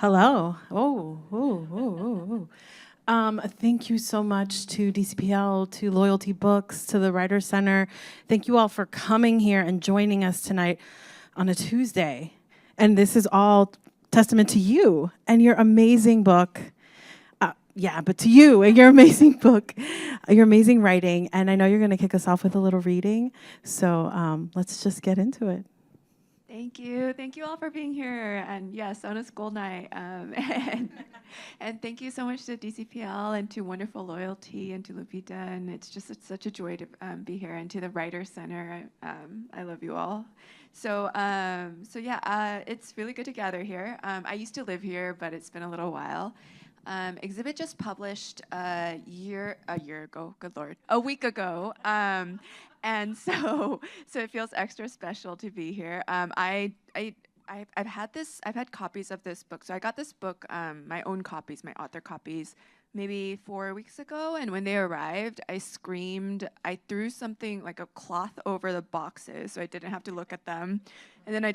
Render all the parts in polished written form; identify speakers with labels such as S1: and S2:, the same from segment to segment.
S1: Hello. Thank you so much to DCPL, to Loyalty Books, to the Writers Center. Thank you all for coming here and joining us tonight on a Tuesday. And this is all testament to you and your amazing book. But to you and your amazing book, your amazing writing. And I know you're going to kick us off with a little reading. So let's just get into it.
S2: Thank you. Thank you all for being here. And yes, on a school night. And thank you so much to DCPL and to Wonderful Loyalty and to Lupita. And it's such a joy to be here. And to the Writers Center. I love you all. So it's really good to gather here. I used to live here, but it's been a little while. Exhibit just published a week ago. And so it feels extra special to be here. I've had copies of this book. So I got this book, my own copies, my author copies, maybe 4 weeks ago. And when they arrived, I screamed. I threw something like a cloth over the boxes so I didn't have to look at them. And then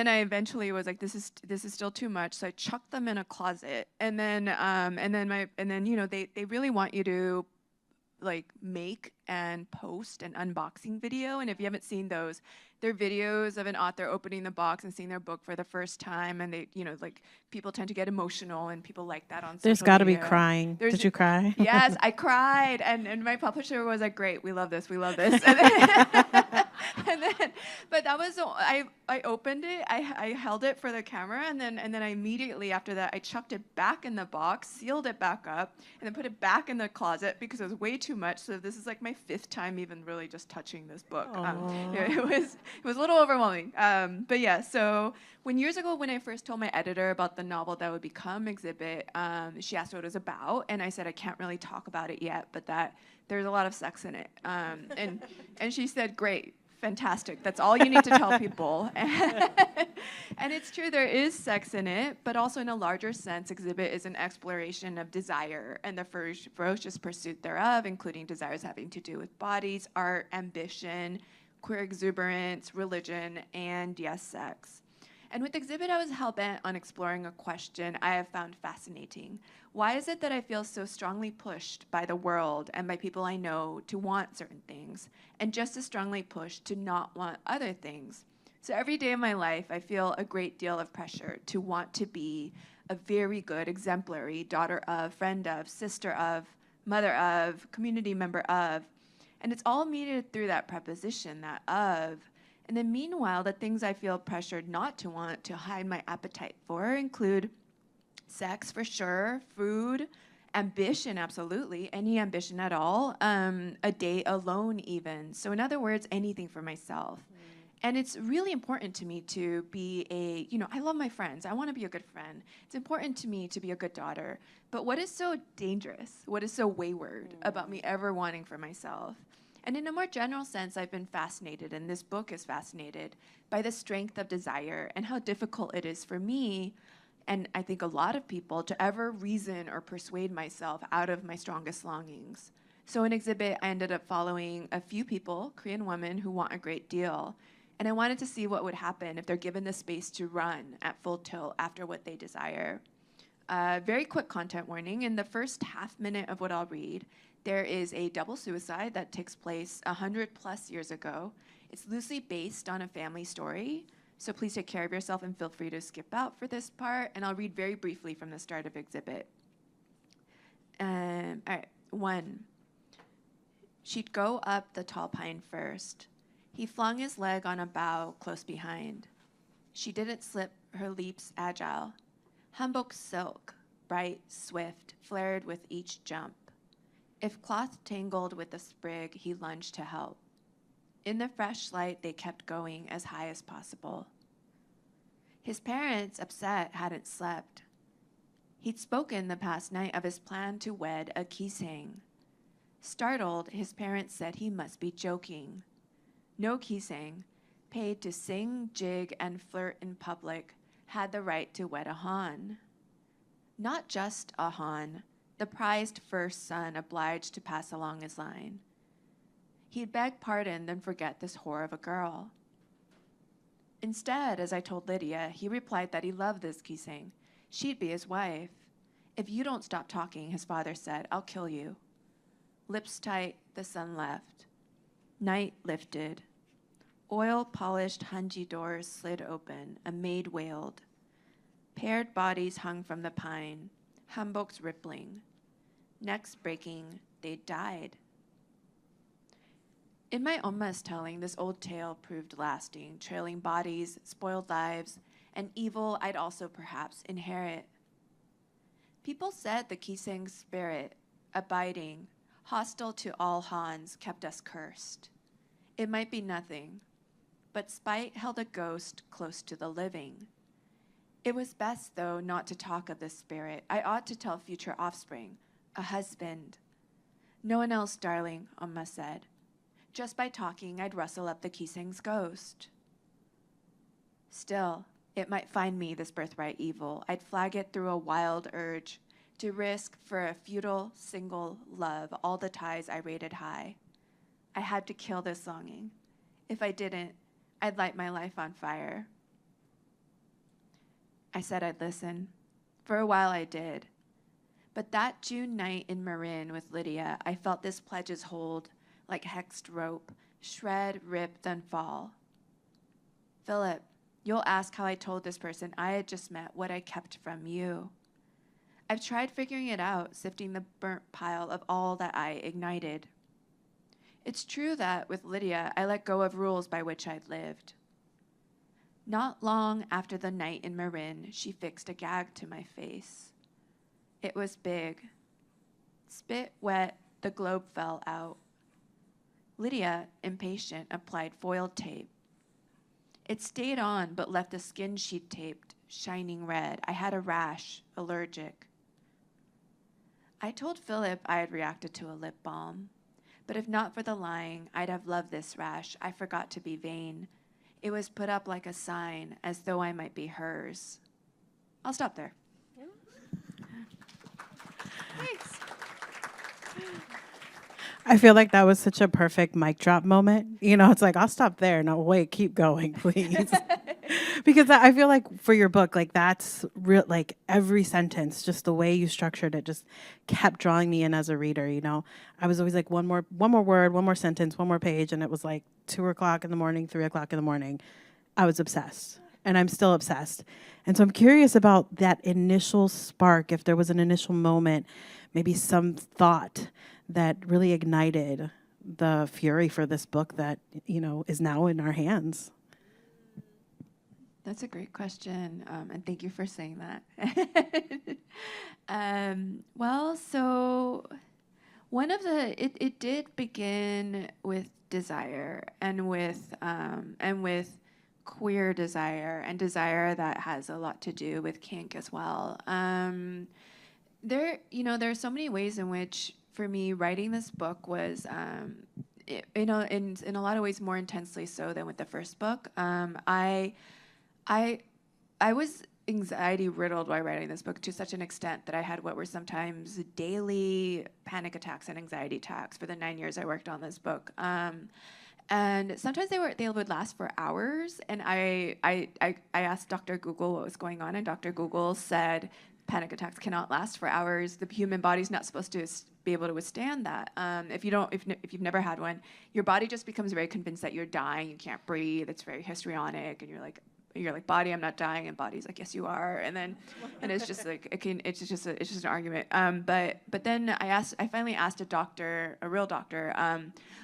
S2: I eventually was like, this is still too much. So I chucked them in a closet. And then they really want you to like make and post an unboxing video. And if you haven't seen those, they're videos of an author opening the box and seeing their book for the first time. And they, like people tend to get emotional and people like that on social media.
S1: There's got to be crying. Did you cry?
S2: Yes, I cried. And my publisher was like, great, we love this. But that was, I opened it, I held it for the camera, and then I immediately after that, I chucked it back in the box, sealed it back up, and then put it back in the closet because it was way too much. So this is like my 5th time even really just touching this book. It was a little overwhelming. But yeah, so years ago when I first told my editor about the novel that would become Exhibit, she asked what it was about, and I said I can't really talk about it yet, but that there's a lot of sex in it. And she said, great. Fantastic. That's all you need to tell people. And it's true, there is sex in it, but also in a larger sense, Exhibit is an exploration of desire and the ferocious pursuit thereof, including desires having to do with bodies, art, ambition, queer exuberance, religion, and yes, sex. And with Exhibit, I was hell-bent on exploring a question I have found fascinating. Why is it that I feel so strongly pushed by the world and by people I know to want certain things, and just as strongly pushed to not want other things? So every day of my life, I feel a great deal of pressure to want to be a very good, exemplary daughter of, friend of, sister of, mother of, community member of. And it's all mediated through that preposition, that of. And then meanwhile, the things I feel pressured not to want to hide my appetite for include sex for sure, food, ambition, absolutely, any ambition at all, a date alone even. So in other words, anything for myself. And it's really important to me to be I love my friends. I want to be a good friend. It's important to me to be a good daughter. But what is so dangerous, what is so wayward about me ever wanting for myself? And in a more general sense, I've been fascinated, and this book is fascinated, by the strength of desire and how difficult it is for me, and I think a lot of people, to ever reason or persuade myself out of my strongest longings. So in Exhibit, I ended up following a few people, Korean women, who want a great deal. And I wanted to see what would happen if they're given the space to run at full tilt after what they desire. Very quick content warning. In the first half minute of what I'll read, there is a double suicide that takes place 100+ years ago. It's loosely based on a family story, so please take care of yourself and feel free to skip out for this part, and I'll read very briefly from the start of Exhibit. All right, 1. She'd go up the tall pine first. He flung his leg on a bough close behind. She didn't slip, her leaps agile. Hanbok silk, bright, swift, flared with each jump. If cloth tangled with the sprig, he lunged to help. In the fresh light, they kept going as high as possible. His parents, upset, hadn't slept. He'd spoken the past night of his plan to wed a Kisang. Startled, his parents said he must be joking. No Kisang, paid to sing, jig, and flirt in public, had the right to wed a Han. Not just a Han, the prized first son obliged to pass along his line. He'd beg pardon, then forget this whore of a girl. Instead, as I told Lydia, he replied that he loved this Kisang, She'd be his wife. If you don't stop talking, his father said, I'll kill you. Lips tight, the sun left. Night lifted. Oil-polished Hunji doors slid open. A maid wailed. Paired bodies hung from the pine, hanboks rippling. Necks breaking, they died. In my Omma's telling, this old tale proved lasting, trailing bodies, spoiled lives, and evil I'd also perhaps inherit. People said the Kiseng's spirit, abiding, hostile to all Hans, kept us cursed. It might be nothing, but spite held a ghost close to the living. It was best, though, not to talk of this spirit. I ought to tell future offspring, a husband. No one else, darling, Amma said. Just by talking, I'd rustle up the Kiseng's ghost. Still, it might find me, this birthright evil. I'd flag it through a wild urge to risk for a futile, single love all the ties I rated high. I had to kill this longing. If I didn't, I'd light my life on fire. I said I'd listen. For a while I did. But that June night in Marin with Lydia, I felt this pledge's hold, like hexed rope, shred, rip, then fall. Philip, you'll ask how I told this person I had just met what I kept from you. I've tried figuring it out, sifting the burnt pile of all that I ignited. It's true that, with Lydia, I let go of rules by which I'd lived. Not long after the night in Marin, she fixed a gag to my face. It was big. Spit wet, the globe fell out. Lydia, impatient, applied foiled tape. It stayed on, but left the skin she'd taped, shining red. I had a rash, allergic. I told Philip I had reacted to a lip balm. But if not for the lying, I'd have loved this rash. I forgot to be vain. It was put up like a sign, as though I might be hers. I'll stop there. Thanks.
S1: I feel like that was such a perfect mic drop moment. You know, it's like, I'll stop there. No, wait, keep going, please. Because I feel like for your book, like that's real, like every sentence, just the way you structured it just kept drawing me in as a reader, you know. I was always like one more word, one more sentence, one more page, and it was like 2:00 in the morning, 3:00 in the morning. I was obsessed. And I'm still obsessed. And so I'm curious about that initial spark, if there was an initial moment, maybe some thought that really ignited the fury for this book that, you know, is now in our hands.
S2: That's a great question, and thank you for saying that. Well, so one of it did begin with desire and with queer desire and desire that has a lot to do with kink as well. There are so many ways in which, for me, writing this book was, in a lot of ways more intensely so than with the first book. I was anxiety riddled while writing this book to such an extent that I had what were sometimes daily panic attacks and anxiety attacks for the 9 years I worked on this book. And sometimes they would last for hours. And I asked Dr. Google what was going on, and Dr. Google said panic attacks cannot last for hours. The human body's not supposed to be able to withstand that. If you've never had one, your body just becomes very convinced that you're dying. You can't breathe. It's very histrionic, and you're like, body, I'm not dying, and body's like, yes, you are. And it's just like it's just an argument. But then I finally asked a real doctor,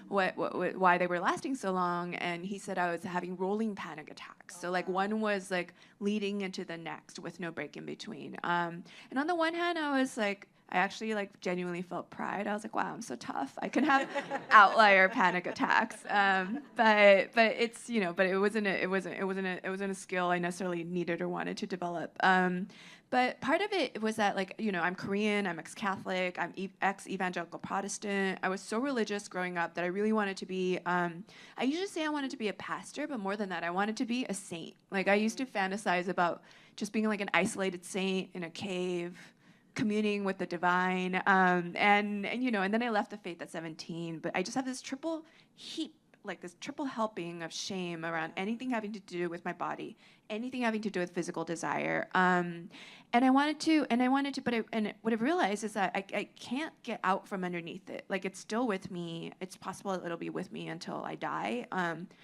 S2: why they were lasting so long, and he said I was having rolling panic attacks. So like one was like leading into the next with no break in between. And on the one hand, I was like, I actually like genuinely felt pride. I was like, wow, I'm so tough. I can have outlier panic attacks. But it's, but it wasn't a skill I necessarily needed or wanted to develop. But part of it was that, like, I'm Korean, I'm ex-Catholic, I'm ex-evangelical Protestant. I was so religious growing up that I really wanted to be, I usually say I wanted to be a pastor, but more than that, I wanted to be a saint. Like, I used to fantasize about just being like an isolated saint in a cave, communing with the divine, and then I left the faith at 17. But I just have this triple helping of shame around anything having to do with my body, anything having to do with physical desire. And what I've realized is that I can't get out from underneath it. Like, it's still with me. It's possible it'll be with me until I die.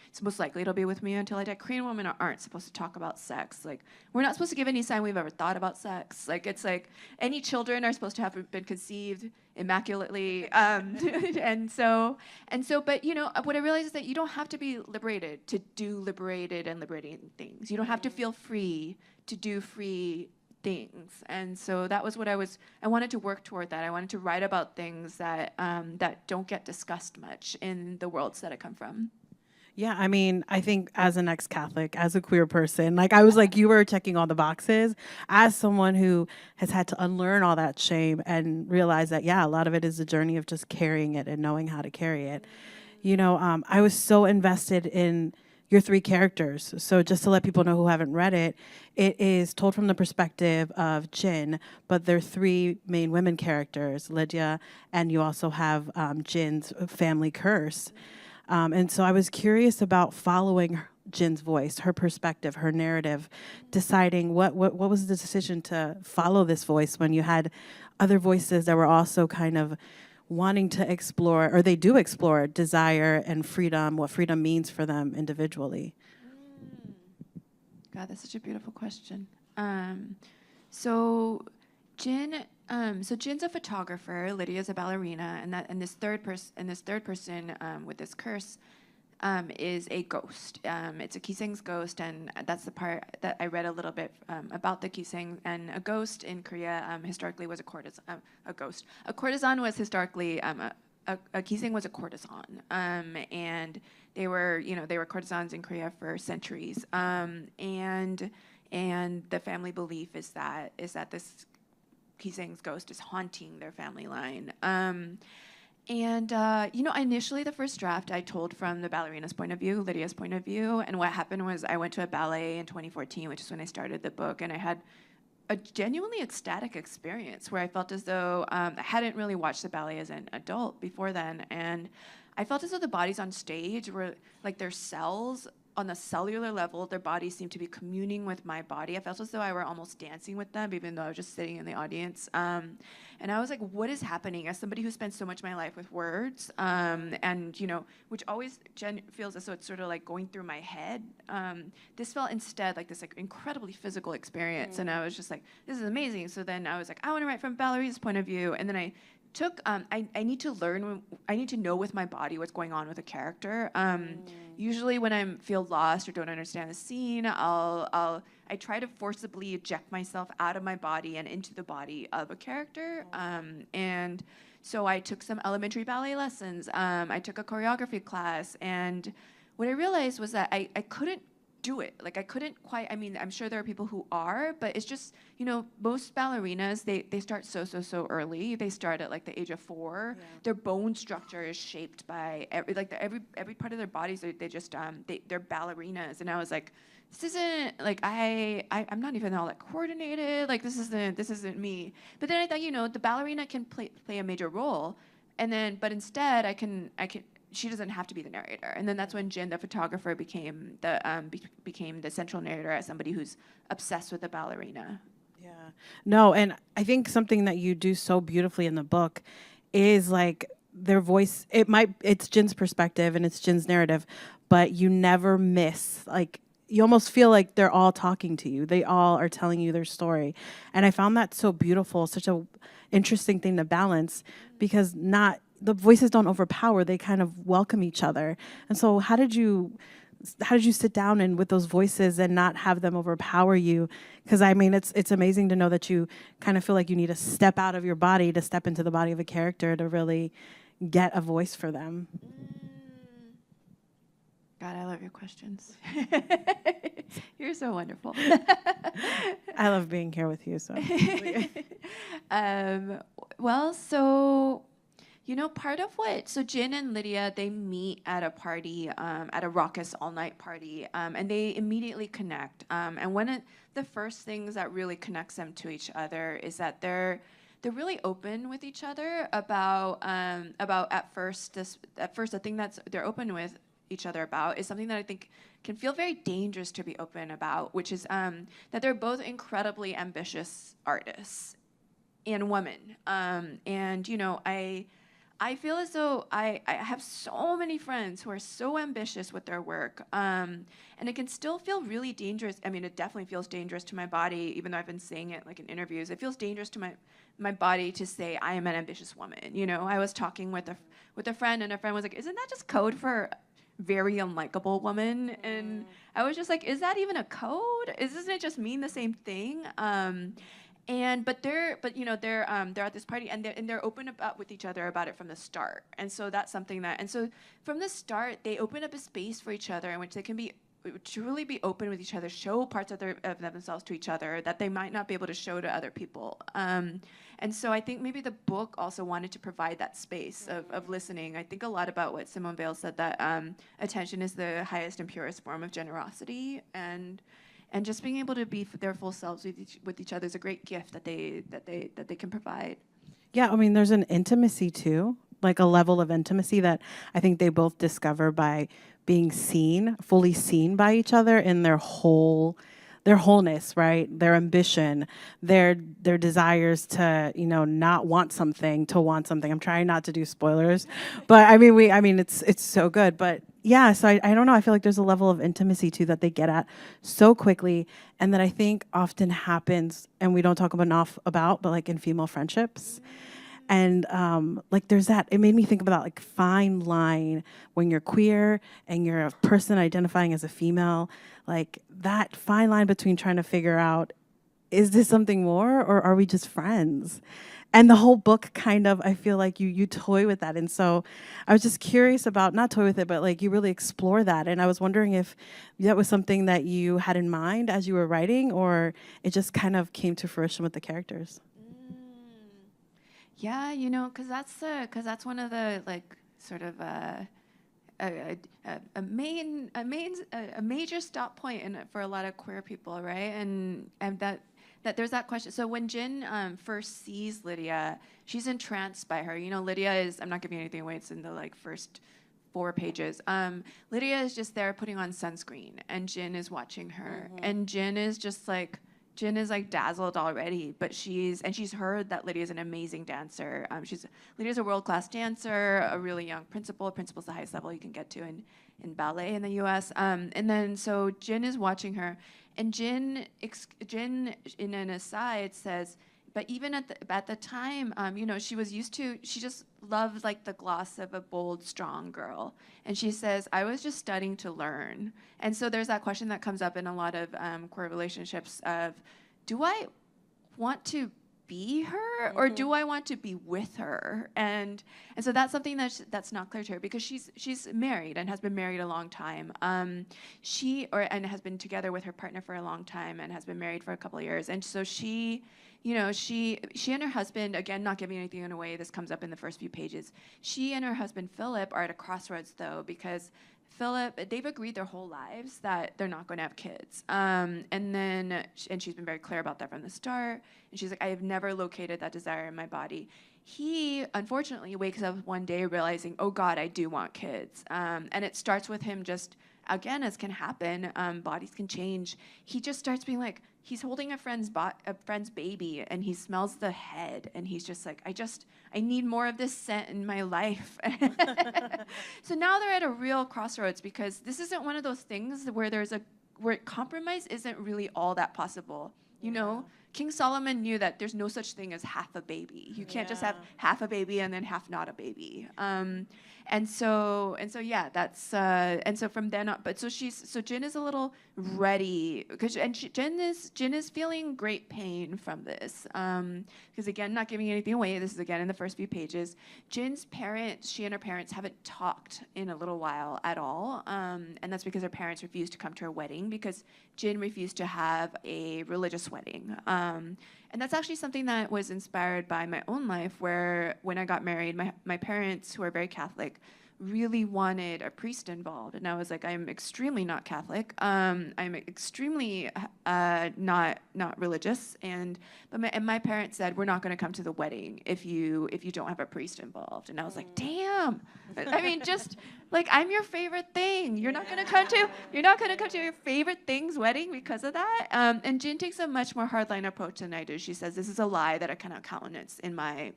S2: It's most likely it'll be with me until I die. Korean women aren't supposed to talk about sex. Like, we're not supposed to give any sign we've ever thought about sex. Like, it's like any children are supposed to have been conceived immaculately. But what I realized is that you don't have to be liberated to do liberated and liberating things. You don't have to feel free to do free things. And so that was what I wanted to work toward that. I wanted to write about things that don't get discussed much in the worlds that I come from.
S1: Yeah, I mean, I think as an ex-Catholic, as a queer person, like I was like, you were checking all the boxes. As someone who has had to unlearn all that shame and realize that, yeah, a lot of it is a journey of just carrying it and knowing how to carry it. I was so invested in your three characters. So just to let people know who haven't read it, it is told from the perspective of Jin, but there are three main women characters, Lydia, and you also have Jin's family curse. And so I was curious about following Jin's voice, her perspective, her narrative, deciding what was the decision to follow this voice when you had other voices that were also kind of wanting to explore, or they do explore, desire and freedom, what freedom means for them individually.
S2: God, that's such a beautiful question. So Jin's a photographer, Lydia's a ballerina, and this third person with this curse is a ghost. It's a Kiseng's ghost, and that's the part that I read a little bit about the Kiseng. And a ghost in Korea historically was a courtesan. A ghost. A courtesan was historically a Kiseng was a courtesan, and they were courtesans in Korea for centuries. And the family belief is that this Kiseng's ghost is haunting their family line. Initially the first draft I told from the ballerina's point of view, Lydia's point of view. And what happened was I went to a ballet in 2014, which is when I started the book, and I had a genuinely ecstatic experience where I felt as though I hadn't really watched the ballet as an adult before then. And I felt as though the bodies on stage were like their cells on a cellular level, their bodies seemed to be communing with my body. I felt as though I were almost dancing with them, even though I was just sitting in the audience. And I was like, what is happening? As somebody who spends so much of my life with words, which always feels as though it's sort of like going through my head. This felt instead like this like incredibly physical experience. And I was just like, this is amazing. So then I was like, I want to write from ballerina's point of view. And then I need to know with my body what's going on with a character. Usually when I feel lost or don't understand the scene, I try to forcibly eject myself out of my body and into the body of a character. And so I took some elementary ballet lessons. I took a choreography class, and what I realized was that I couldn't do it. Like I couldn't quite, I mean, I'm sure there are people who are, but it's just, most ballerinas, they start so early. They start at like the age of 4. Yeah. Their bone structure is shaped by every part of their bodies. They're ballerinas. And I was like, this isn't like, I'm not even all that coordinated. Like this isn't me. But then I thought, the ballerina can play a major role. But instead I can, she doesn't have to be the narrator. And then that's when Jin, the photographer, became the central narrator as somebody who's obsessed with the ballerina.
S1: Yeah. No, and I think something that you do so beautifully in the book is like their voice, it's Jin's perspective and it's Jin's narrative, but you never miss, like, you almost feel like they're all talking to you. They all are telling you their story. And I found that so beautiful, such a interesting thing to balance, because the voices don't overpower, they kind of welcome each other. And so how did you sit down and with those voices and not have them overpower you? Because I mean, it's amazing to know that you kind of feel like you need to step out of your body to step into the body of a character to really get a voice for them.
S2: God, I love your questions. You're so wonderful.
S1: I love being here with you. So,
S2: part of so Jin and Lydia, they meet at a party, at a raucous all-night party, and they immediately connect. And one of the first things that really connects them to each other is that they're really open with each other about at first the thing that's they're open with each other about is something that I think can feel very dangerous to be open about, which is that they're both incredibly ambitious artists and women. And you know, I feel as though I have so many friends who are so ambitious with their work, and it can still feel really dangerous. I mean, it definitely feels dangerous to my body, even though I've been saying it like in interviews. It feels dangerous to my body to say I am an ambitious woman. You know, I was talking with a friend, and a friend was like, "Isn't that just code for very unlikable woman?" And I was just like, "Is that even a code? Doesn't it just mean the same thing?" But you know, they're at this party, and they're open about with each other about it from the start. And so that's something that, and so from the start, they open up a space for each other in which they can be truly be open with each other, show parts of themselves to each other that they might not be able to show to other people. And so I think maybe the book also wanted to provide that space of listening. I think a lot about what Simone Weil said, that attention is the highest and purest form of generosity, and just being able to be their full selves with each other is a great gift that they can provide.
S1: Yeah, I mean, there's an intimacy too, like a level of intimacy that I think they both discover by being seen, fully seen by each other in their wholeness, right? Their ambition, their desires to, you know, not want something to want something. I'm trying not to do spoilers, but I mean it's so good. But yeah, so I don't know. I feel like there's a level of intimacy too that they get at so quickly, and that I think often happens, and we don't talk enough about, but like in female friendships. And like there's that, it made me think about like fine line when you're queer and you're a person identifying as a female, like that fine line between trying to figure out, is this something more or are we just friends? And the whole book kind of, I feel like you toy with that. And so I was just curious about, not toy with it, but like you really explore that. And I was wondering if that was something that you had in mind as you were writing, or it just kind of came to fruition with the characters.
S2: Yeah, you know, because that's one of the like sort of a major stop point for a lot of queer people, right? And that there's that question. So when Jin first sees Lydia, she's entranced by her. You know, Lydia is, I'm not giving anything away. It's in the like first 4 pages. Lydia is just there putting on sunscreen, and Jin is watching her, and Jin is like dazzled already, but she's heard that Lydia's an amazing dancer. Lydia's a world-class dancer, a really young principal. Principal's the highest level you can get to in ballet in the U.S. And then so Jin is watching her, and Jin in an aside says, but even at the time, you know, she just loved like the gloss of a bold, strong girl. And she says, I was just studying to learn. And so there's that question that comes up in a lot of queer relationships of, do I want to be her or do I want to be with her? And so that's something that's not clear to her, because she's married and has been married a long time. And has been together with her partner for a long time and has been married for a couple of years. And so she and her husband, again, not giving anything away, this comes up in the first few pages. She and her husband, Philip, are at a crossroads, though, because they've agreed their whole lives that they're not going to have kids. And she's been very clear about that from the start. And she's like, I have never located that desire in my body. He, unfortunately, wakes up one day realizing, oh, God, I do want kids. And it starts with him just, again, as can happen, bodies can change. He just starts being like, he's holding a friend's baby, and he smells the head, and he's just like, I need more of this scent in my life. So now they're at a real crossroads, because this isn't one of those things where compromise isn't really all that possible. You know, King Solomon knew that there's no such thing as half a baby. You can't just have half a baby and then half not a baby. And so yeah, that's and so from then on. But so Jin is a little ready, because Jin is feeling great pain from this. Because again, not giving anything away. This is again in the first few pages. She and her parents haven't talked in a little while at all, and that's because her parents refused to come to her wedding, because Jin refused to have a religious wedding. And that's actually something that was inspired by my own life, where when I got married, my parents, who are very Catholic, really wanted a priest involved, and I was like, I'm extremely not Catholic. I'm extremely not religious, and my parents said, we're not going to come to the wedding if you don't have a priest involved. And I was like, damn. I mean, just like, I'm your favorite thing. You're not going to come to your favorite thing's wedding because of that. And Jin takes a much more hardline approach than I do. She says, this is a lie that I cannot countenance in my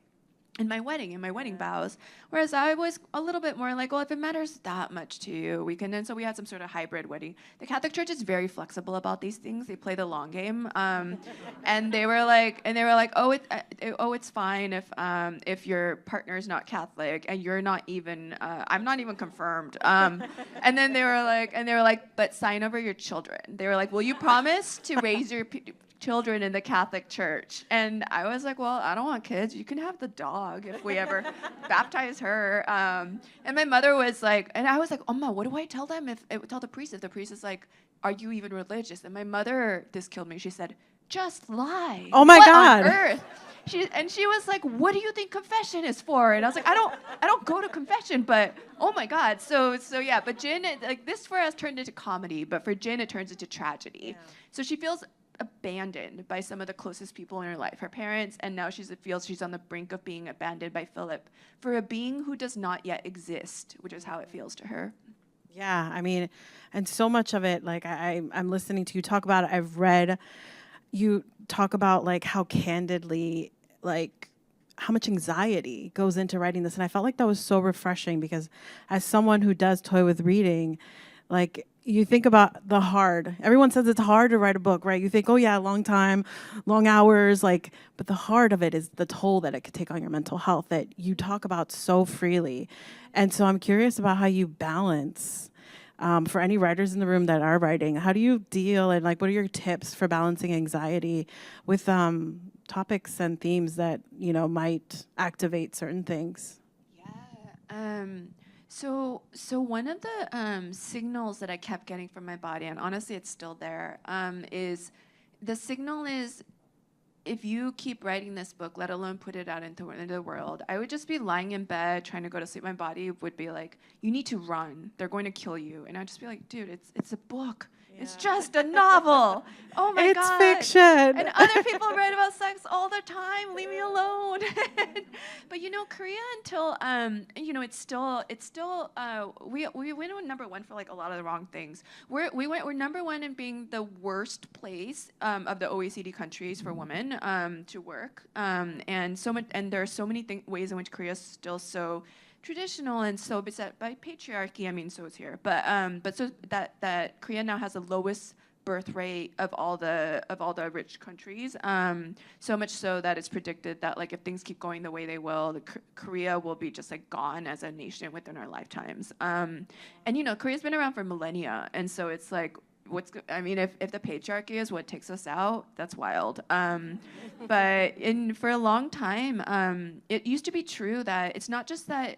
S2: wedding vows. Whereas I was a little bit more like, well, if it matters that much to you, we can. And so we had some sort of hybrid wedding. The Catholic Church is very flexible about these things. They play the long game. And they were like, oh, it's fine if your partner's not Catholic and you're not even, I'm not even confirmed. And then they were like, but sign over your children. They were like, will you promise to raise your children in the Catholic Church? And I was like, well, I don't want kids. You can have the dog if we ever baptize her. And my mother was like, and I was like, Oma, what do I tell them tell the priest if the priest is like, are you even religious? And my mother, this killed me. She said, just lie.
S1: Oh my
S2: what
S1: God.
S2: on earth? She was like, what do you think confession is for? And I was like, I don't go to confession, but oh my God. So yeah, but Jin, like, this for us turned into comedy, but for Jin it turns into tragedy. Yeah. So she feels abandoned by some of the closest people in her life, her parents, and now she feels she's on the brink of being abandoned by Philip for a being who does not yet exist, which is how it feels to her.
S1: Yeah, I mean, and so much of it, like I'm listening to you talk about it. I've read you talk about like how candidly, like how much anxiety goes into writing this. And I felt like that was so refreshing because as someone who does toy with reading, like you think about the hard. Everyone says it's hard to write a book, right? You think, oh yeah, long time, long hours, like, but the hard of it is the toll that it could take on your mental health that you talk about so freely. And so I'm curious about how you balance, for any writers in the room that are writing, how do you deal and like, what are your tips for balancing anxiety with topics and themes that, you know, might activate certain things?
S2: Yeah. So one of the signals that I kept getting from my body, and honestly it's still there, is the signal is, if you keep writing this book, let alone put it out into the world, I would just be lying in bed trying to go to sleep. My body would be like, you need to run. They're going to kill you. And I'd just be like, dude, it's a book. Yeah. It's just a novel. Oh my God.
S1: It's fiction.
S2: And other people write about sex all the time. Leave me alone. But you know, Korea, until you know, it's still we went number one for like a lot of the wrong things. We're number one in being the worst place of the OECD countries for women to work. And so much, and there are so many ways in which Korea is still so traditional and so beset by patriarchy. I mean, so is here, but so that Korea now has the lowest birth rate of all the rich countries. So much so that it's predicted that like if things keep going the way they will, Korea will be just like gone as a nation within our lifetimes. And you know, Korea's been around for millennia, and so it's like, I mean, if the patriarchy is what takes us out, that's wild. But for a long time, it used to be true that it's not just that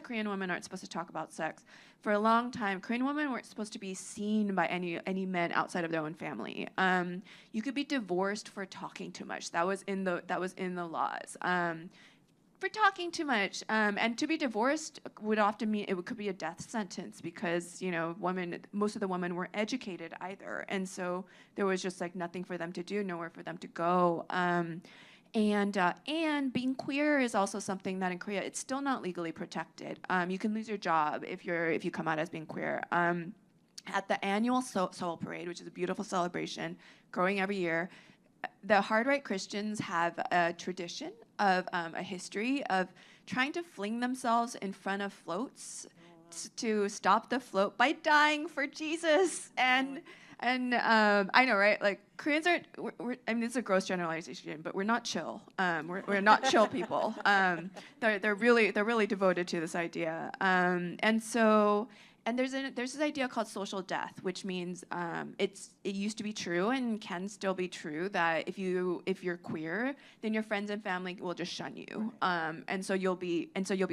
S2: Korean women aren't supposed to talk about sex. For a long time, Korean women weren't supposed to be seen by any men outside of their own family. You could be divorced for talking too much. That was in the laws. For talking too much, and to be divorced would often mean it could be a death sentence because, you know, most of the women weren't educated either, and so there was just like nothing for them to do, nowhere for them to go. And being queer is also something that in Korea it's still not legally protected. You can lose your job if you come out as being queer. At the annual Seoul Parade, which is a beautiful celebration growing every year, the hard right Christians have a tradition of a history of trying to fling themselves in front of floats to stop the float by dying for Jesus. And I know, right? Like Koreans aren't. I mean, it's a gross generalization, but we're not chill. We're not chill people. They're really devoted to this idea. And there's this idea called social death, which means it used to be true and can still be true that if you're queer, then your friends and family will just shun you, and so you'll be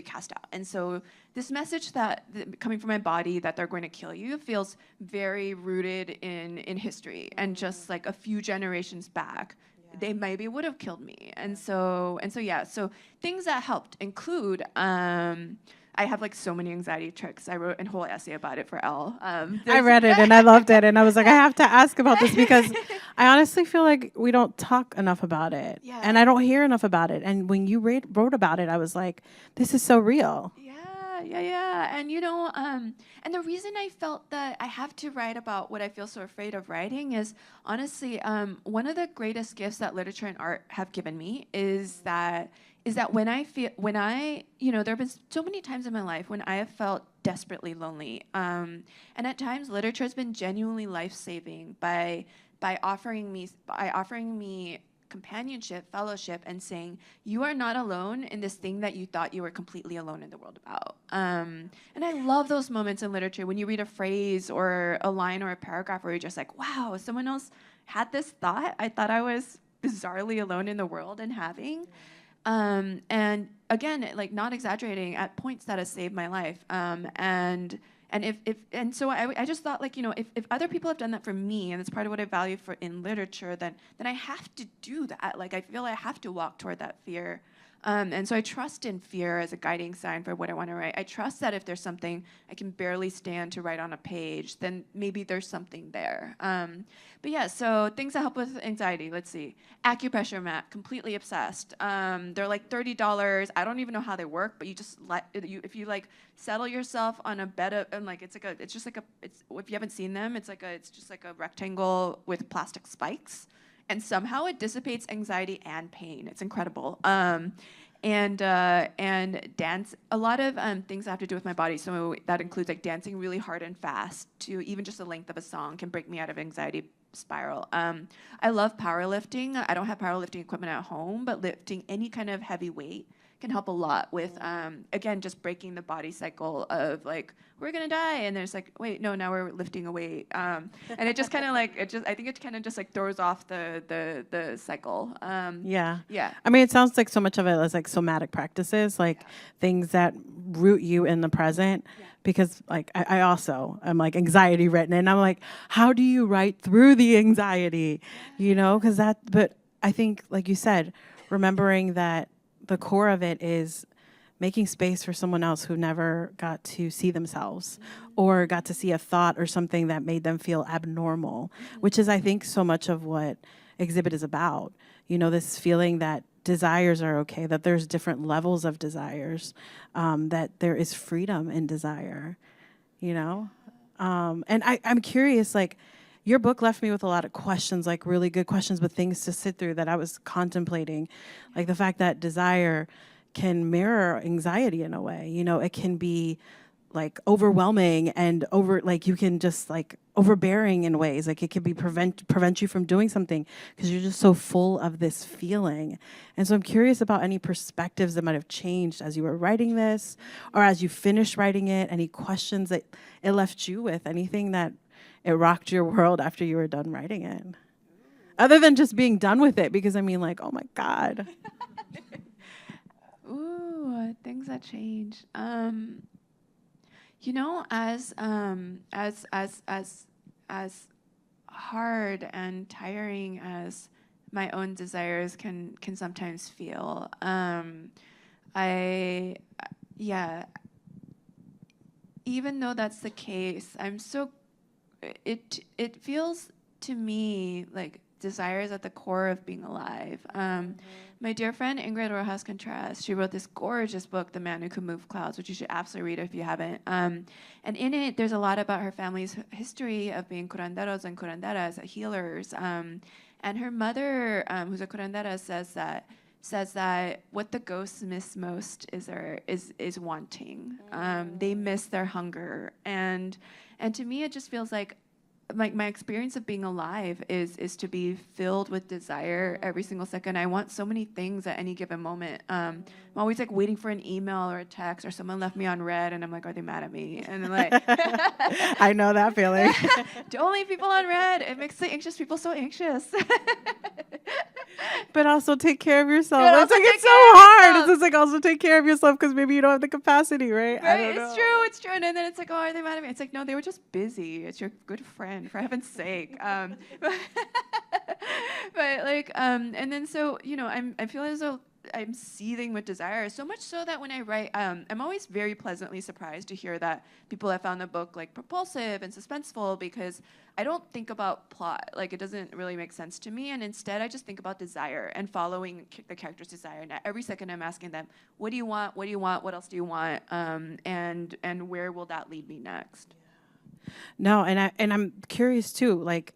S2: cast out. And so this message that coming from my body that they're going to kill you feels very rooted in history and just like a few generations back. They maybe would have killed me, and so yeah. So things that helped include. I have like so many anxiety tricks. I wrote a whole essay about it for Elle.
S1: I read it and I loved it. And I was like, I have to ask about this because I honestly feel like we don't talk enough about it.
S2: Yeah.
S1: And I don't hear enough about it. And when you wrote about it, I was like, this is so real.
S2: Yeah. And and the reason I felt that I have to write about what I feel so afraid of writing is honestly, one of the greatest gifts that literature and art have given me is that when there have been so many times in my life when I have felt desperately lonely, and at times literature has been genuinely life-saving by offering me companionship, fellowship, and saying, you are not alone in this thing that you thought you were completely alone in the world about. And I love those moments in literature when you read a phrase or a line or a paragraph where you're just like, wow, someone else had this thought I thought I was bizarrely alone in the world and having. And again, like not exaggerating, at points that has saved my life. So I just thought, like, if other people have done that for me, and it's part of what I value in literature, then I have to do that. Like, I feel I have to walk toward that fear. And so I trust in fear as a guiding sign for what I want to write. I trust that if there's something I can barely stand to write on a page, then maybe there's something there. But yeah, so things that help with anxiety. Let's see. Acupressure mat, completely obsessed. They're like $30. I don't even know how they work, but you just if you like settle yourself on a bed of, and like if you haven't seen them, it's just like a rectangle with plastic spikes. And somehow it dissipates anxiety and pain. It's incredible. And dance, a lot of things that have to do with my body. So that includes like dancing really hard and fast to even just the length of a song can break me out of anxiety spiral. I love powerlifting. I don't have powerlifting equipment at home, but lifting any kind of heavy weight can help a lot with, again, just breaking the body cycle of like, we're gonna die, and there's like, wait, no, now we're lifting a weight, and it just kind of like, I think it kind of just like throws off the cycle.
S1: Yeah.
S2: Yeah.
S1: I mean, it sounds like so much of it is like somatic practices, like things that root you in the present.
S2: Yeah.
S1: Because like I also am like anxiety written, and I'm like, how do you write through the anxiety? Because but I think, like you said, remembering that the core of it is making space for someone else who never got to see themselves or got to see a thought or something that made them feel abnormal, which is, I think, so much of what Exhibit is about. This feeling that desires are okay, that there's different levels of desires, that there is freedom in desire, And I'm curious, like, your book left me with a lot of questions, like really good questions, but things to sit through that I was contemplating. Like the fact that desire can mirror anxiety in a way. It can be like overwhelming and you can just like overbearing in ways. Like it can be prevent you from doing something because you're just so full of this feeling. And so I'm curious about any perspectives that might have changed as you were writing this or as you finished writing it, any questions that it left you with, anything that it rocked your world after you were done writing it. Other than just being done with it, because I mean, like, oh my God.
S2: Ooh, things that change. As hard and tiring as my own desires can sometimes feel, even though that's the case, it feels to me like desire is at the core of being alive. My dear friend Ingrid Rojas Contreras, she wrote this gorgeous book, The Man Who Could Move Clouds, which you should absolutely read if you haven't. And in it, there's a lot about her family's history of being curanderos and curanderas, healers. And her mother, who's a curandera, says that what the ghosts miss most is wanting. They miss their hunger, and to me, it just feels like my experience of being alive is to be filled with desire every single second. I want so many things at any given moment. I'm always like waiting for an email or a text or someone left me on red and I'm like, are they mad at me? And then like,
S1: I know that feeling.
S2: Don't leave people on red. It makes the anxious people so anxious.
S1: But also take care of yourself.
S2: But
S1: It's like it's so hard. It's just like also take care of yourself because maybe you don't have the capacity, right? I don't know.
S2: It's true. And then it's like, oh, are they mad at me? It's like, no, they were just busy. It's your good friend, for heaven's sake. But like, and then so, I feel as though I'm seething with desire. So much so that when I write, I'm always very pleasantly surprised to hear that people have found the book like propulsive and suspenseful, because I don't think about plot. Like, it doesn't really make sense to me. And instead, I just think about desire and following the character's desire. And every second I'm asking them, what do you want? What do you want? What else do you want? And where will that lead me next?
S1: No, and I'm curious too. Like,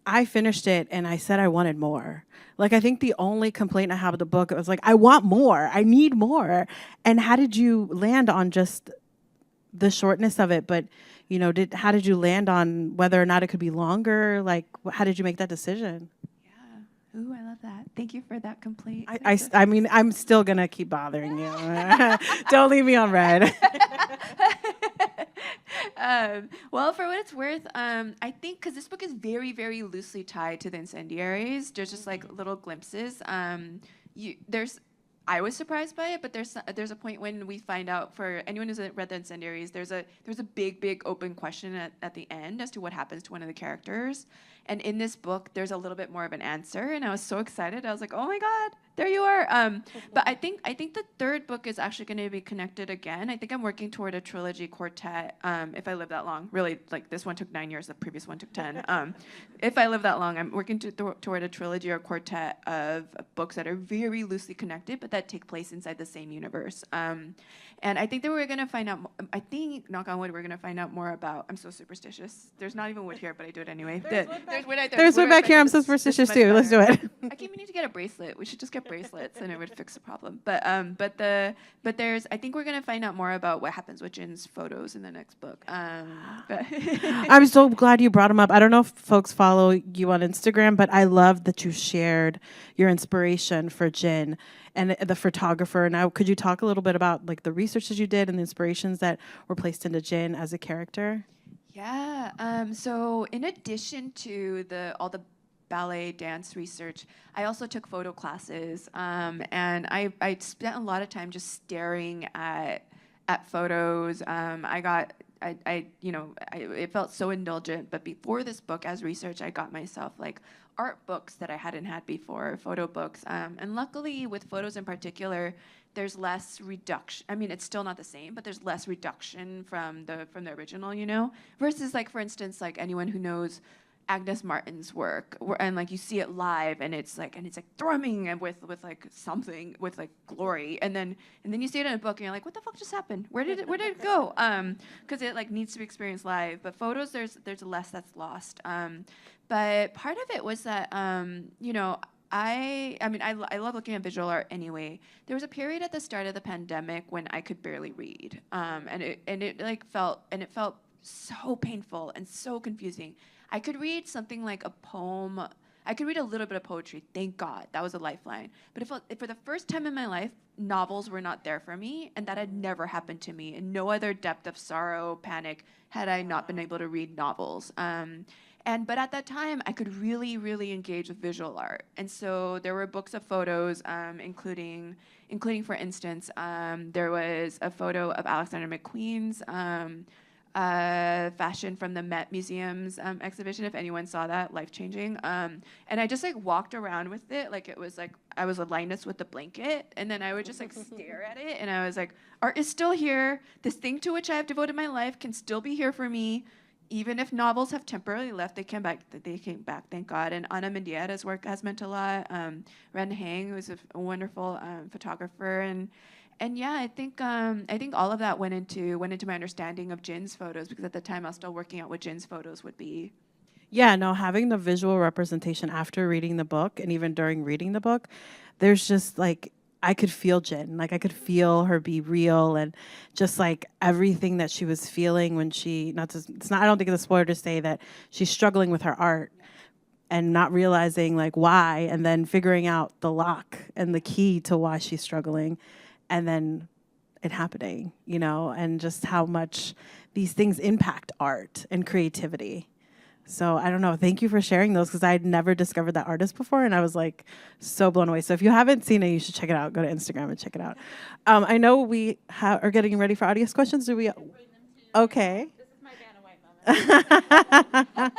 S1: I finished it and I said I wanted more. Like, I think the only complaint I have with the book, it was like, I want more. I need more. And how did you land on just the shortness of it? But, you know, how did you land on whether or not it could be longer? Like, how did you make that decision?
S2: Yeah. Ooh, I love that. Thank you for that complaint.
S1: I mean, I'm still going to keep bothering you. Don't leave me on red.
S2: Well, for what it's worth, I think because this book is very, very loosely tied to the Incendiaries, there's just like little glimpses. I was surprised by it, but there's a point when we find out, for anyone who's read the Incendiaries, there's a big open question at the end as to what happens to one of the characters. And in this book, there's a little bit more of an answer, and I was so excited. I was like, oh my God, there you are. But I think the third book is actually going to be connected again. I think I'm working toward a trilogy quartet, if I live that long. Really, like, this one took 9 years, the previous one took 10. If I live that long, I'm working toward a trilogy or quartet of books that are very loosely connected, but that take place inside the same universe. And I think that we're going to find out, I think, knock on wood, we're going to find out more about, I'm so superstitious. There's not even wood here, but I do it anyway.
S1: There's wood back here. I'm so superstitious too. Let's do it.
S2: I keep meaning to get a bracelet. We should just get bracelets and it would fix the problem. But there's, I think we're going to find out more about what happens with Jin's photos in the next book.
S1: I'm so glad you brought them up. I don't know if folks follow you on Instagram, but I love that you shared your inspiration for Jin and the photographer. Now, could you talk a little bit about like the research that you did and the inspirations that were placed into Jin as a character?
S2: Yeah. So in addition to all the ballet dance research, I also took photo classes, and I spent a lot of time just staring at photos. It felt so indulgent. But before this book, as research, I got myself like art books that I hadn't had before, photo books. And luckily, with photos in particular, there's less reduction. I mean, it's still not the same, but there's less reduction from the original, you know? Versus, like, for instance, like anyone who knows Agnes Martin's work, and like you see it live, and it's like thrumming and with like something with like glory, and then you see it in a book, and you're like, what the fuck just happened? Where did it go? Because it like needs to be experienced live. But photos, there's less that's lost. But part of it was that you know. I love looking at visual art anyway. There was a period at the start of the pandemic when I could barely read, and it felt so painful and so confusing. I could read something like a poem. I could read a little bit of poetry. Thank God, that was a lifeline. But for the first time in my life, novels were not there for me, and that had never happened to me. In no other depth of sorrow, panic, had I not been able to read novels. But at that time, I could really, really engage with visual art. And so there were books of photos, including, for instance, there was a photo of Alexander McQueen's fashion from the Met Museum's exhibition. If anyone saw that, life-changing. And I just like walked around with it like it was like I was a Linus with a blanket. And then I would just like stare at it. And I was like, art is still here. This thing to which I have devoted my life can still be here for me. Even if novels have temporarily left, they came back, thank God. And Ana Mendieta's work has meant a lot. Ren Hang, who's a wonderful photographer. And yeah, I think all of that went into my understanding of Jin's photos, because at the time I was still working out what Jin's photos would be.
S1: Yeah, no, having the visual representation after reading the book and even during reading the book, there's just like, I could feel Jin. Like, I could feel her be real, and just like everything that she was feeling when I don't think it's a spoiler to say that she's struggling with her art and not realizing like why, and then figuring out the lock and the key to why she's struggling, and then it happening, you know, and just how much these things impact art and creativity. So I don't know. Thank you for sharing those, because I had never discovered that artist before, and I was like so blown away. So if you haven't seen it, you should check it out. Go to Instagram and check it out. I know we are getting ready for audience questions. Do we? Okay.
S3: This is my Vanna White moment.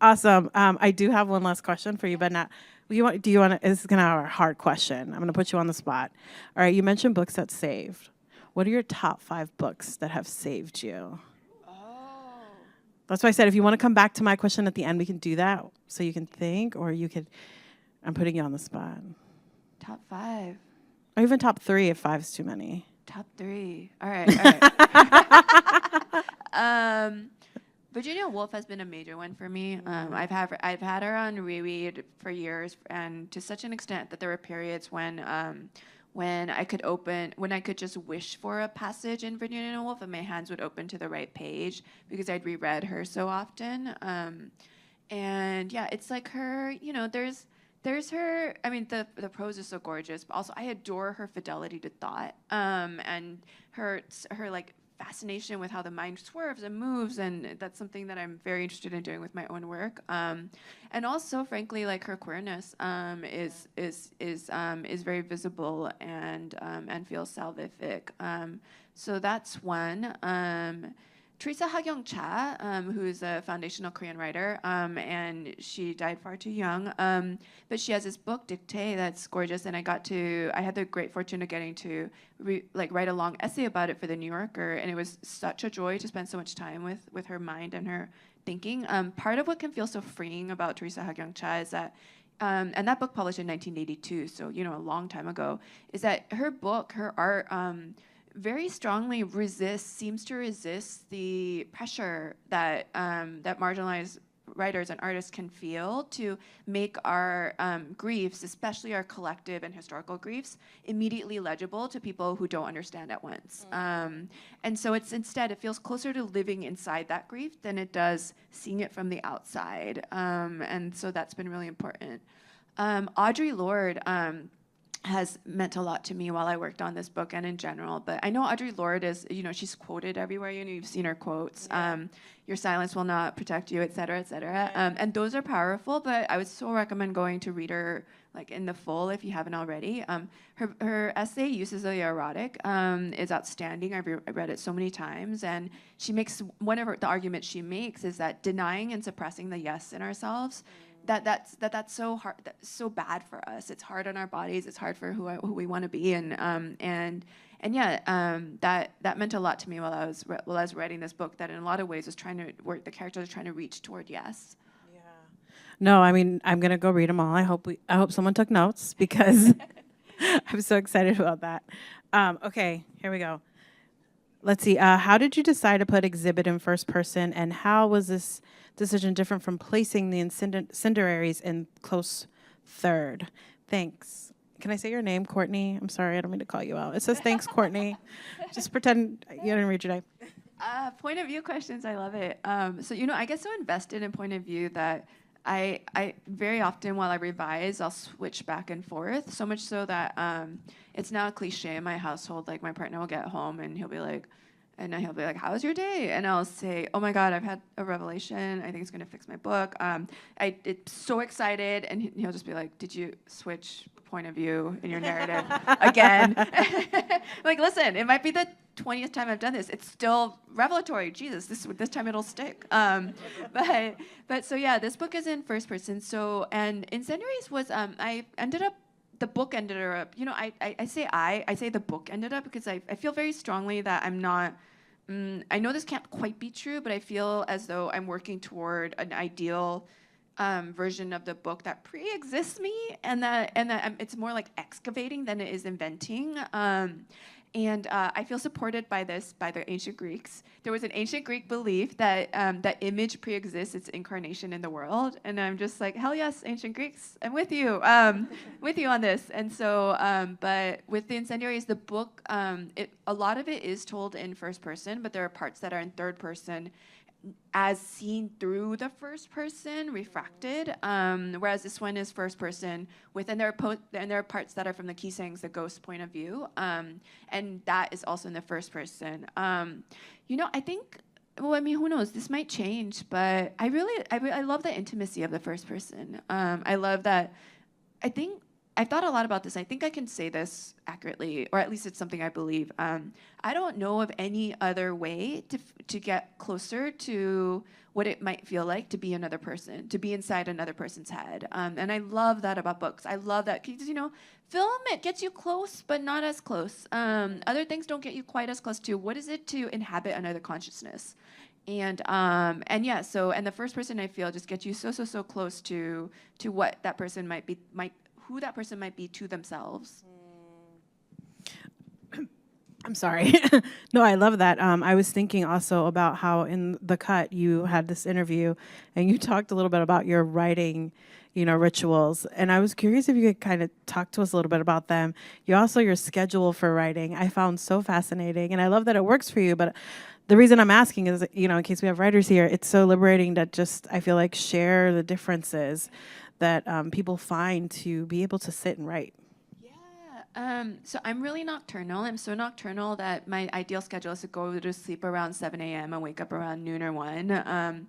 S1: Awesome. I do have one last question for you, but not. Do you want to, this is going to be a hard question. I'm going to put you on the spot. All right, you mentioned books that saved. What are your top 5 books that have saved you?
S2: Oh.
S1: That's why I said if you want to come back to my question at the end, we can do that so you can think, or you could, I'm putting you on the spot.
S2: Top 5.
S1: Or even top 3 if 5's too many.
S2: Top 3. All right. All right. Virginia Woolf has been a major one for me. I've had her on reread for years, and to such an extent that there were periods when I could just wish for a passage in Virginia Woolf, and my hands would open to the right page because I'd reread her so often. And yeah, it's like her. There's her. I mean, the prose is so gorgeous, but also I adore her fidelity to thought, and her like fascination with how the mind swerves and moves, and that's something that I'm very interested in doing with my own work. And also, frankly, like her queerness is very visible and feels salvific. So that's one. Teresa Ha-Kyung-cha, who's a foundational Korean writer, and she died far too young. But she has this book, Dictée, that's gorgeous, and I had the great fortune of getting to write a long essay about it for the New Yorker, and it was such a joy to spend so much time with her mind and her thinking. Part of what can feel so freeing about Teresa Ha-Kyung-cha is that and that book published in 1982, so a long time ago, is that her book, her art, very strongly seems to resist the pressure that that marginalized writers and artists can feel to make our griefs, especially our collective and historical griefs, immediately legible to people who don't understand at once. And so it feels closer to living inside that grief than it does seeing it from the outside. And so that's been really important. Audre Lorde has meant a lot to me while I worked on this book and in general. But I know Audre Lorde is, she's quoted everywhere. You've seen her quotes. Your silence will not protect you, et cetera, et cetera. And those are powerful, but I would so recommend going to read her in the full if you haven't already. Her essay, Uses of the Erotic, is outstanding. I read it so many times. And she makes, the arguments she makes is that denying and suppressing the yes in ourselves, that's so hard, that's so bad for us. It's hard on our bodies. It's hard for who we want to be. That meant a lot to me while I was writing this book. That in a lot of ways was trying to work. The characters are trying to reach toward yes.
S1: Yeah. No, I mean I'm gonna go read them all. I hope someone took notes because I'm so excited about that. Okay, here we go. Let's see. How did you decide to put exhibit in first person, and how was this decision different from placing the incendiaries in close third? Thanks. Can I say your name, Courtney? I'm sorry, I don't mean to call you out. It says thanks, Courtney. Just pretend you didn't read your name.
S2: Point of view questions, I love it. So I get so invested in point of view that I very often while I revise, I'll switch back and forth. So much so that it's now a cliche in my household. Like my partner will get home and he'll be like, how was your day? And I'll say, oh my God, I've had a revelation. I think it's gonna fix my book. It's so excited. And he'll just be like, did you switch point of view in your narrative again? Listen, it might be the 20th time I've done this. It's still revelatory. Jesus, this time it'll stick. But so yeah, this book is in first person. So, and Incendiaries was, the book ended up, I say the book ended up because I feel very strongly that I'm not, I know this can't quite be true, but I feel as though I'm working toward an ideal version of the book that pre-exists me, and that it's more like excavating than it is inventing. And I feel supported by the ancient Greeks. There was an ancient Greek belief that that image pre-exists its incarnation in the world, and I'm just like, hell yes, ancient Greeks, I'm with you on this. And so, but with the Incendiaries, the book, a lot of it is told in first person, but there are parts that are in third person, as seen through the first person, refracted, whereas this one is first person and there are parts that are from the Kisaeng's, the ghost point of view, and that is also in the first person. I think, who knows, this might change, but I love the intimacy of the first person. I love that. I think I've thought a lot about this. I think I can say this accurately, or at least it's something I believe. I don't know of any other way to get closer to what it might feel like to be another person, to be inside another person's head. And I love that about books. I love that because, film, it gets you close, but not as close. Other things don't get you quite as close to what is it to inhabit another consciousness. And yeah, and the first person I feel just gets you so close to what that person who that person might be to themselves.
S1: I'm sorry. No, I love that. I was thinking also about how in The Cut you had this interview and you talked a little bit about your writing, rituals. And I was curious if you could kind of talk to us a little bit about them. Your schedule for writing, I found so fascinating. And I love that it works for you. But the reason I'm asking is, in case we have writers here, it's so liberating to just, I feel like, share the differences that people find to be able to sit and write.
S2: So I'm really nocturnal. I'm so nocturnal that my ideal schedule is to go to sleep around 7 a.m. and wake up around noon or 1.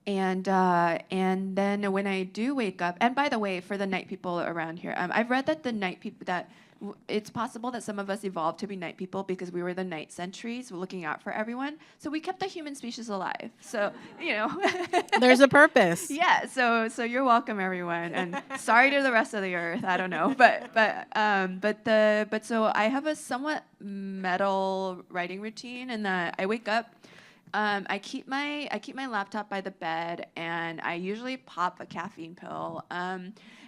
S2: And then when I do wake up, and by the way, for the night people around here, I've read that the night people it's possible that some of us evolved to be night people because we were the night sentries looking out for everyone. So we kept the human species alive. So,
S1: There's a purpose.
S2: Yeah, so you're welcome, everyone, and sorry to the rest of the earth. I don't know, but so I have a somewhat metal writing routine in that I wake up. I keep my laptop by the bed, and I usually pop a caffeine pill.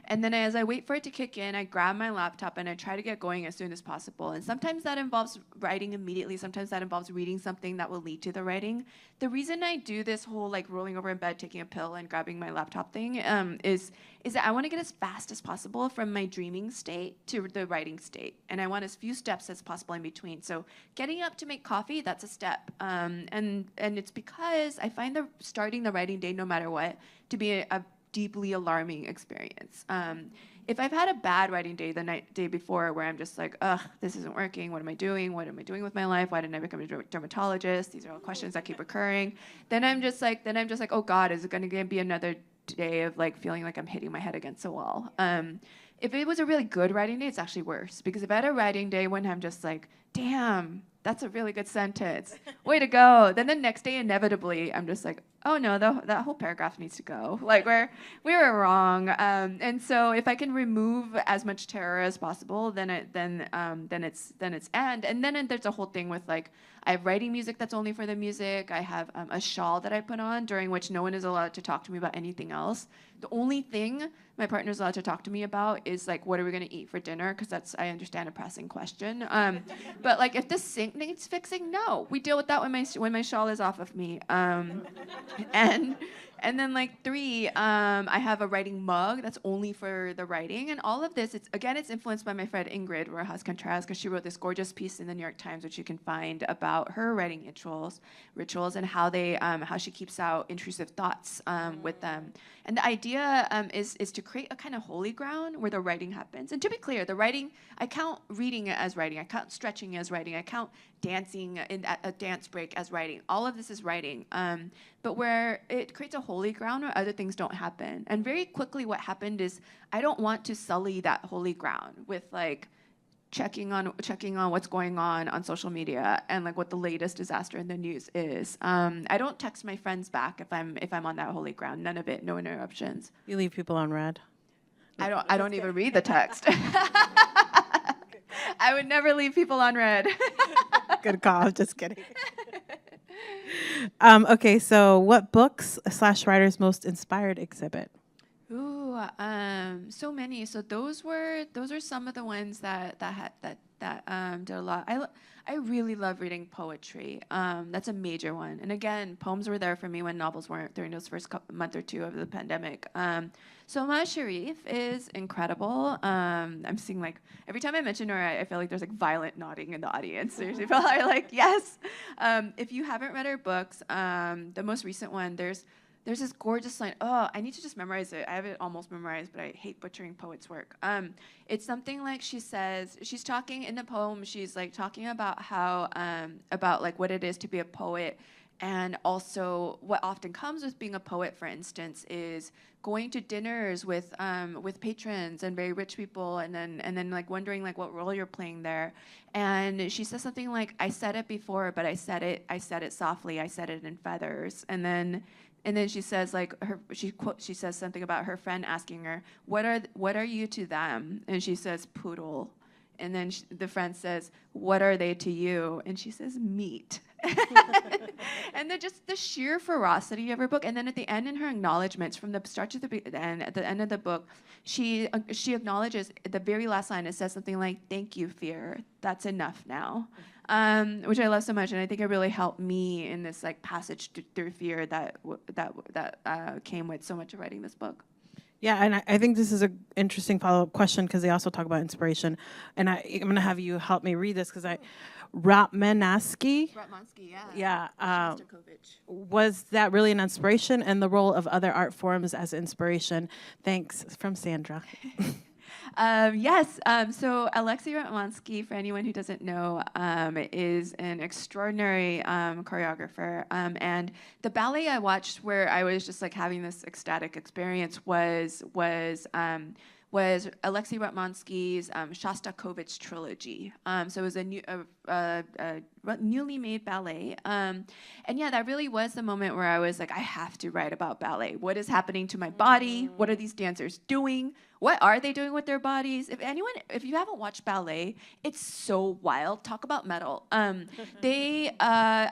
S2: And then as I wait for it to kick in, I grab my laptop and I try to get going as soon as possible. And sometimes that involves writing immediately. Sometimes that involves reading something that will lead to the writing. The reason I do this whole rolling over in bed, taking a pill, and grabbing my laptop thing is that I want to get as fast as possible from my dreaming state to the writing state. And I want as few steps as possible in between. So getting up to make coffee, that's a step. And it's because I find starting the writing day, no matter what, to be a deeply alarming experience. If I've had a bad writing day the day before where I'm just like, ugh, this isn't working, what am I doing? What am I doing with my life? Why didn't I become a dermatologist? These are all questions that keep recurring. Then I'm just like, oh God, is it gonna be another day of feeling like I'm hitting my head against a wall? If it was a really good writing day, it's actually worse, because if I had a writing day when I'm just like, damn, that's a really good sentence, way to go, then the next day inevitably I'm just like, oh no, that whole paragraph needs to go. We were wrong. And so if I can remove as much terror as possible, then it's and then there's a whole thing with I have writing music that's only for the music. I have a shawl that I put on during which no one is allowed to talk to me about anything else. The only thing my partner's allowed to talk to me about is what are we gonna eat for dinner? Because that's, I understand, a pressing question. But if the sink needs fixing, no, we deal with that when my shawl is off of me. And then 3, I have a writing mug that's only for the writing, and all of this, it's influenced by my friend Ingrid Rojas-Contreras, because she wrote this gorgeous piece in the New York Times, which you can find, about her writing rituals and how she keeps out intrusive thoughts with them. And the idea is to create a kind of holy ground where the writing happens. And to be clear, the writing, I count reading as writing, I count stretching as writing, I count dancing at a dance break as writing. All of this is writing. But where it creates a holy ground where other things don't happen. And very quickly what happened is I don't want to sully that holy ground with checking on what's going on social media and what the latest disaster in the news is. I don't text my friends back if I'm on that holy ground. None of it, no interruptions.
S1: You leave people on red.
S2: I don't even read the text. I would never leave people on red.
S1: Good call. Just kidding. Okay, so what books / writers most inspired exhibit?
S2: Ooh, so many. So those are some of the ones that did a lot. I really love reading poetry. That's a major one. And again, poems were there for me when novels weren't during those first month or two of the pandemic. So Maz Sharif is incredible. I'm seeing every time I mention her, I feel like there's violent nodding in the audience. Seriously, people are yes. If you haven't read her books, the most recent one, there's this gorgeous line. Oh, I need to just memorize it. I have it almost memorized, but I hate butchering poets' work. It's something she says, she's talking in the poem, she's talking about how, about what it is to be a poet. And also, what often comes with being a poet, for instance, is going to dinners with patrons and very rich people, and then like wondering like what role you're playing there. And she says something like, "I said it before, but I said it softly. I said it in feathers." And then she says like she says something about her friend asking her, what are you to them? And she says, "Poodle." And then the friend says, "What are they to you?" And she says, "Meat." And then just the sheer ferocity of her book. And then at the end, in her acknowledgments, from the start to the end, at the end of the book, she acknowledges at the very last line. It says something like, "Thank you, fear. That's enough now," which I love so much, and I think it really helped me in this like passage through fear that came with so much of writing this book.
S1: Yeah, and I think this is an interesting follow-up question because they also talk about inspiration. And I'm going to have you help me read this because Ratmansky,
S2: Ratmansky,
S1: yeah,
S2: Shostakovich.
S1: was that really an inspiration, and the role of other art forms as inspiration? Thanks, from Sandra.
S2: Yes. So Alexei Ratmansky, for anyone who doesn't know, is an extraordinary choreographer. And the ballet I watched, where I was just like having this ecstatic experience, was Alexei Ratmansky's Shostakovich trilogy. So it was a newly made ballet. And yeah, that really was the moment where I was like, I have to write about ballet. What is happening to my body? What are these dancers doing? What are they doing with their bodies? If you haven't watched ballet, it's so wild. Talk about metal. I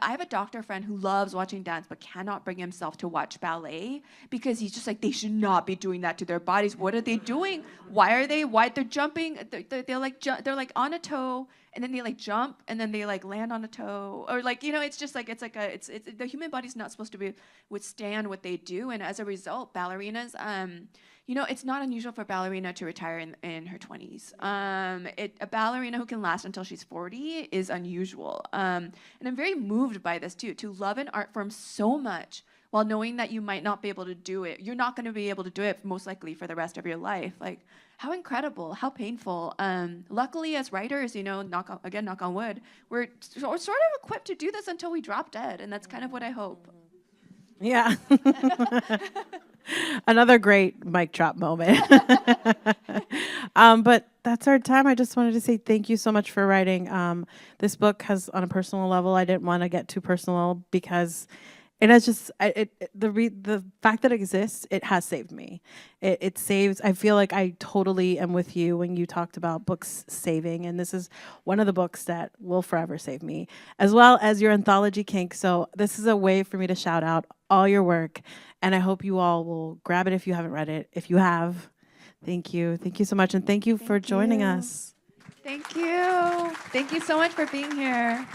S2: have a doctor friend who loves watching dance but cannot bring himself to watch ballet because he's just like, they should not be doing that to their bodies. What are they doing? Why they're jumping? They're like on a toe, and then they like jump, and then they like land on a toe, or like, it's just like it's the human body's not supposed to withstand what they do, and as a result, ballerinas. It's not unusual for a ballerina to retire in her 20s. A ballerina who can last until she's 40 is unusual. And I'm very moved by this too, to love an art form so much while knowing that you might not be able to do it. You're not going to be able to do it most likely for the rest of your life. Like, how incredible, how painful. Luckily, as writers, knock on wood, we're sort of equipped to do this until we drop dead, and that's kind of what I hope.
S1: Yeah. Another great mic drop moment. But that's our time. I just wanted to say thank you so much for writing. This book has, on a personal level, I didn't want to get too personal because it has just the fact that it exists, it has saved me. It saves. I feel like I totally am with you when you talked about books saving, and this is one of the books that will forever save me, as well as your anthology, Kink. So this is a way for me to shout out all your work, and I hope you all will grab it if you haven't read it. If you have, thank you so much, and thank you for joining us.
S2: Thank you. Thank you so much for being here.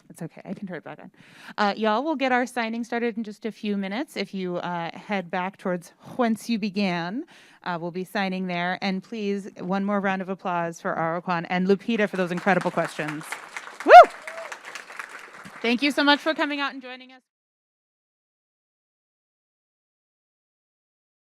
S3: It's okay, I can turn it back on. Y'all, will get our signing started in just a few minutes. If you head back towards whence you began, we'll be signing there. And please, one more round of applause for Arakwan and Lupita for those incredible questions. Woo! Thank you so much for coming out and joining us.